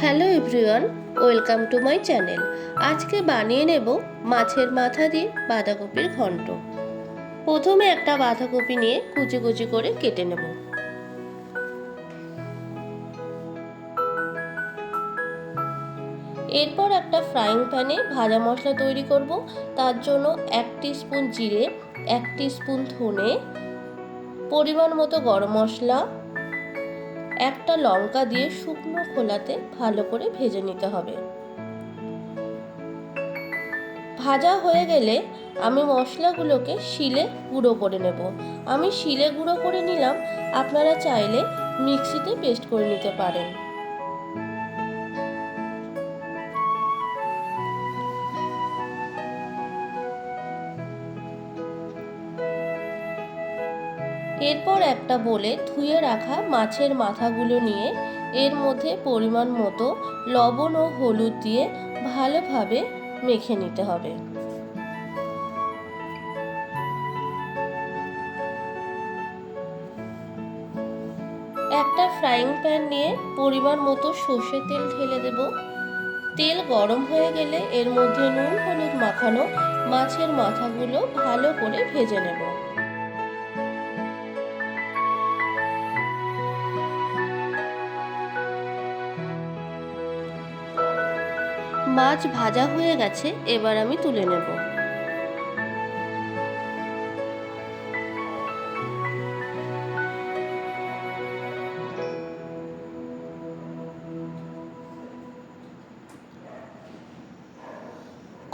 Hello everyone, welcome to my channel. আজকে বানিয়ে নেব মাছের মাথা দিয়ে বাঁধাকপির ঘন্ট। প্রথমে একটা বাঁধাকপি নিয়ে কুচি কুচি করে কেটে নেব। এরপর একটা ফ্রাইং প্যানে ভাজা মশলা তৈরি করব। তার জন্য 1 টিস্পুন জিরে, 1 টিস্পুন ধনে, পরিমাণ মতো গরম মশলা, একটা লঙ্কা দিয়ে শুকনো খোলাতে ভালো করে ভেজে নিতে হবে। ভাজা হয়ে গেলে আমি মশলাগুলোকে শিলে গুঁড়ো করে নেব। আমি শিলে গুঁড়ো করে নিলাম, আপনারা চাইলে মিক্সিতে পেস্ট করে নিতে পারেন। এরপর একটা বোলে ধুয়ে রাখা মাছের মাথাগুলো নিয়ে এর মধ্যে পরিমাণ মতো লবণ ও হলুদ দিয়ে ভালোভাবে মেখে নিতে হবে। একটা ফ্রাইং প্যান নিয়ে পরিমাণ মতো সর্ষের তেল ঢেলে দেব। তেল গরম হয়ে গেলে এর মধ্যে নুন হলুদ মাখানো মাছের মাথাগুলো ভালো করে ভেজে নেব। মাছ ভাজা হয়ে গেছে, এবার আমি তুলে নেব।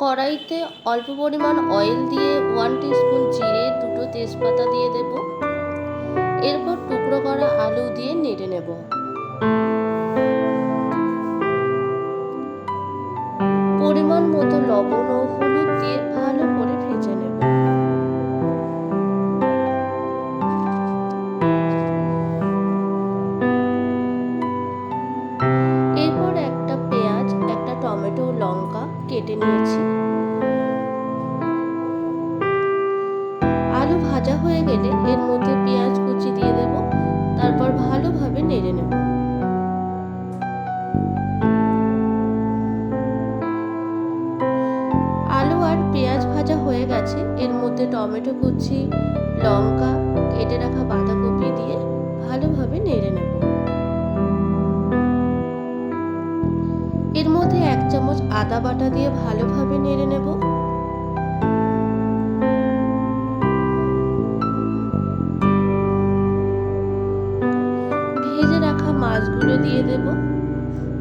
কড়াইতে অল্প পরিমাণ অয়েল দিয়ে 1 টিস্পুন জিরে, 2 তেজপাতা দিয়ে দেব। এরপর টুকরো করা আলু দিয়ে নেড়ে নেব। পরিমাণ মতো লবণ ও হলুদ দিয়ে ভালো করে ভেজে নেব। এরপর একটা পেঁয়াজ, একটা টমেটো, লঙ্কা কেটে নিয়েছি। আলু ভাজা হয়ে গেলে এর মধ্যে পেঁয়াজ কুচি দিয়ে দেব। তারপর ভালোভাবে নেড়ে নেব। আলু আর পেঁয়াজ ভাজা হয়ে গেছে, এর মধ্যে টমেটো কুচি, লঙ্কা, কেটে রাখা বাঁধাকপি দিয়ে ভালোভাবে নেড়ে নেব। এর মধ্যে 1 চামচ আদা বাটা দিয়ে ভালোভাবে নেড়ে নেব। ভেজে রাখা মাছগুলো দিয়ে দেব,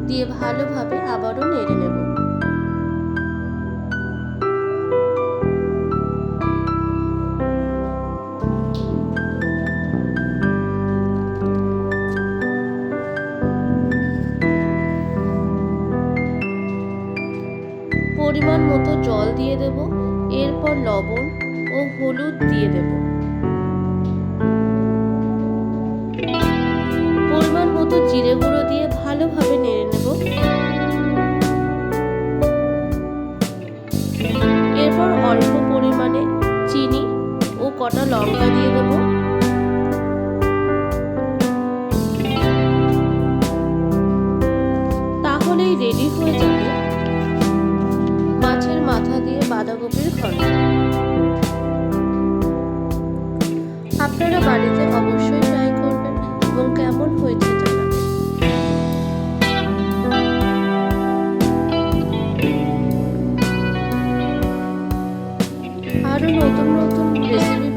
দিয়ে ভালোভাবে আবারও নেড়ে নেব। পরিমাণ মতো জল দিয়ে দেব। এরপর লবণ ও হলুদ দিয়ে দেব। পরিমাণ মতো জিরে গুঁড়ো দিয়ে ভালোভাবে নেড়ে নেব। এরপর অল্প পরিমাণে চিনি ও কটা লঙ্কা দিয়ে দেব। তাহলেই রেডি হয়ে যাবে মাছের মাথা দিয়ে বাঁধাকপির ঘন্ট। আপনারা বাড়িতে অবশ্যই ট্রাই করবেন এবং কেমন হয়েছে জানাবেন। আরো নতুন নতুন রেসিপি